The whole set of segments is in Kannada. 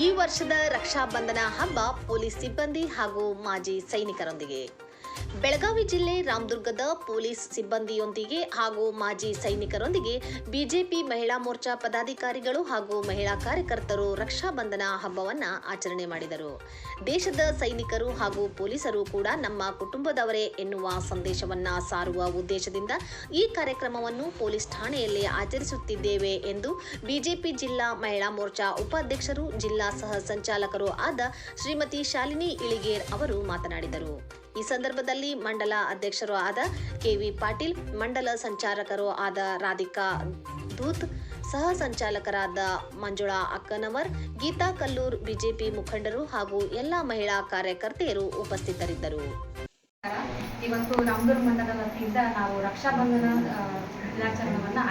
ಈ ವರ್ಷದ ರಕ್ಷಾಬಂಧನ ಹಬ್ಬ ಪೊಲೀಸ್ ಸಿಬ್ಬಂದಿ ಹಾಗೂ ಮಾಜಿ ಸೈನಿಕರೊಂದಿಗೆ. ಬೆಳಗಾವಿ ಜಿಲ್ಲೆ ರಾಮದುರ್ಗದ ಪೊಲೀಸ್ ಸಿಬ್ಬಂದಿಯೊಂದಿಗೆ ಹಾಗೂ ಮಾಜಿ ಸೈನಿಕರೊಂದಿಗೆ ಬಿಜೆಪಿ ಮಹಿಳಾ ಮೋರ್ಚಾ ಪದಾಧಿಕಾರಿಗಳು ಹಾಗೂ ಮಹಿಳಾ ಕಾರ್ಯಕರ್ತರು ರಕ್ಷಾಬಂಧನ ಹಬ್ಬವನ್ನ ಆಚರಣೆ ಮಾಡಿದರು. ದೇಶದ ಸೈನಿಕರು ಹಾಗೂ ಪೊಲೀಸರು ಕೂಡ ನಮ್ಮ ಕುಟುಂಬದವರೇ ಎನ್ನುವ ಸಂದೇಶವನ್ನ ಸಾರುವ ಉದ್ದೇಶದಿಂದ ಈ ಕಾರ್ಯಕ್ರಮವನ್ನು ಪೊಲೀಸ್ ಠಾಣೆಯಲ್ಲಿ ಆಚರಿಸುತ್ತಿದ್ದೇವೆ ಎಂದು ಬಿಜೆಪಿ ಜಿಲ್ಲಾ ಮಹಿಳಾ ಮೋರ್ಚಾ ಉಪಾಧ್ಯಕ್ಷರು, ಜಿಲ್ಲಾ ಸಹ ಸಂಚಾಲಕರು ಆದ ಶ್ರೀಮತಿ ಶಾಲಿನಿ ಇಳಿಗೇರ್ ಅವರು ಮಾತನಾಡಿದರು. ಈ ಸಂದರ್ಭದಲ್ಲಿ ಮಂಡಲ ಅಧ್ಯಕ್ಷರು ಆದ ಕೆವಿ ಪಾಟೀಲ್, ಮಂಡಲ ಸಂಚಾಲಕರು ಆದ ರಾಧಿಕಾ ಧೂತ್, ಸಹ ಸಂಚಾಲಕರಾದ ಮಂಜುಳಾ ಅಕ್ಕನವರ್, ಗೀತಾ ಕಲ್ಲೂರ್, ಬಿಜೆಪಿ ಮುಖಂಡರು ಹಾಗೂ ಎಲ್ಲ ಮಹಿಳಾ ಕಾರ್ಯಕರ್ತೆಯರು ಉಪಸ್ಥಿತರಿದ್ದರು. ಇವತ್ತು ರಾಮದುರ್ಗ ಮಂಡಲದ ವತಿಯಿಂದ ನಾವು ರಕ್ಷಾಬಂಧನ ದಿನಾಚರಣೆಯನ್ನ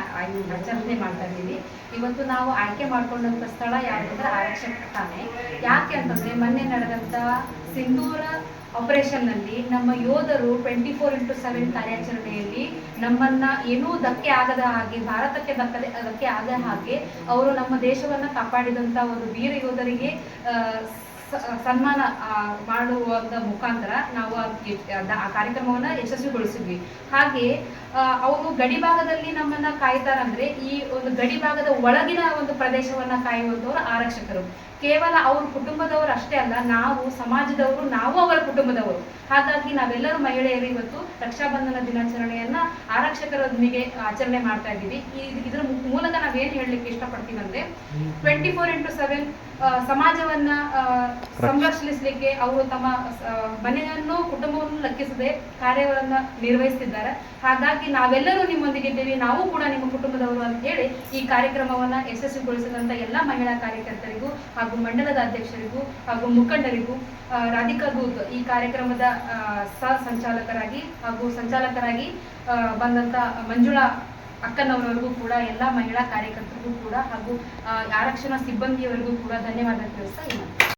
ಆಚರಣೆ ಮಾಡ್ತಾ ಇದ್ದೀವಿ. ಇವತ್ತು ನಾವು ಆಯ್ಕೆ ಮಾಡಿಕೊಂಡಂಥ ಸ್ಥಳ ಯಾವುದಂದ್ರೆ ಆರಕ್ಷಕ ಠಾಣೆ. ಯಾಕೆ ಅಂತಂದ್ರೆ ಮೊನ್ನೆ ನಡೆದಂಥ ಸಿಂಧೂರ ಆಪರೇಷನ್ ನಲ್ಲಿ ನಮ್ಮ ಯೋಧರು 24x7 ಕಾರ್ಯಾಚರಣೆಯಲ್ಲಿ ನಮ್ಮನ್ನ ಏನೂ ಧಕ್ಕೆ ಆಗದ ಹಾಗೆ, ಭಾರತಕ್ಕೆ ಧಕ್ಕೆ ಆಗದ ಹಾಗೆ ಅವರು ನಮ್ಮ ದೇಶವನ್ನ ಕಾಪಾಡಿದಂತ ಒಂದು ವೀರ ಯೋಧರಿಗೆ ಸನ್ಮಾನ ಮಾಡುವ ಮುಖಾಂತರ ನಾವು ಆ ಕಾರ್ಯಕ್ರಮವನ್ನ ಯಶಸ್ವಿಗೊಳಿಸಿದ್ವಿ. ಹಾಗೆ ಅವರು ಗಡಿ ಭಾಗದಲ್ಲಿ ನಮ್ಮನ್ನ ಕಾಯ್ತಾರಂದ್ರೆ ಈ ಒಂದು ಗಡಿ ಭಾಗದ ಒಳಗಿನ ಒಂದು ಪ್ರದೇಶವನ್ನ ಕಾಯುವಂತವರು ಆರಕ್ಷಕರು. ಕೇವಲ ಅವ್ರ ಕುಟುಂಬದವರು ಅಷ್ಟೇ ಅಲ್ಲ, ನಾವು ಸಮಾಜದವರು, ನಾವು ಅವರ ಕುಟುಂಬದವರು. ಹಾಗಾಗಿ ನಾವೆಲ್ಲರೂ ಮಹಿಳೆಯರು ಇವತ್ತು ರಕ್ಷಾಬಂಧನ ದಿನಾಚರಣೆಯನ್ನ ಆರಕ್ಷಕರೊಂದಿಗೆ ಆಚರಣೆ ಮಾಡ್ತಾ ಇದ್ದೀವಿ. ಇದರ ಮೂಲಕ ನಾವೇನ್ ಹೇಳಲಿಕ್ಕೆ ಇಷ್ಟಪಡ್ತೀವಿ ಅಂದ್ರೆ 24x7 ಸಮಾಜವನ್ನ ಸಂರಕ್ಷಿಸಲಿಕ್ಕೆ ಅವರು ತಮ್ಮ ಮನೆಯನ್ನು, ಕುಟುಂಬವನ್ನು ಲೆಕ್ಕಿಸದೆ ಕಾರ್ಯಗಳನ್ನ ನಿರ್ವಹಿಸುತ್ತಿದ್ದಾರೆ. ಹಾಗಾಗಿ ನಾವೆಲ್ಲರೂ ನಿಮ್ಮೊಂದಿಗಿದ್ದೀವಿ, ನಾವು ಕೂಡ ನಿಮ್ಮ ಕುಟುಂಬದವರು ಅಂತ ಹೇಳಿ ಈ ಕಾರ್ಯಕ್ರಮವನ್ನ ಯಶಸ್ವಿಗೊಳಿಸಿದಂತ ಎಲ್ಲ ಮಹಿಳಾ ಕಾರ್ಯಕರ್ತರಿಗೂ ಹಾಗೂ ಮಂಡಲದ ಅಧ್ಯಕ್ಷರಿಗೂ ಹಾಗೂ ಮುಖಂಡರಿಗೂ, ರಾಧಿಕಾ ಧೂತ್ ಈ ಕಾರ್ಯಕ್ರಮದ ಸಹ ಸಂಚಾಲಕರಾಗಿ ಹಾಗೂ ಸಂಚಾಲಕರಾಗಿ ಬಂದಂತ ಮಂಜುಳಾ ಅಕ್ಕನವರವರಿಗೂ ಕೂಡ, ಎಲ್ಲ ಮಹಿಳಾ ಕಾರ್ಯಕರ್ತರಿಗೂ ಕೂಡ ಹಾಗೂ ಆರಕ್ಷಣಾ ಸಿಬ್ಬಂದಿಯವರಿಗೂ ಕೂಡ ಧನ್ಯವಾದ ತಿಳಿಸ್ತಾ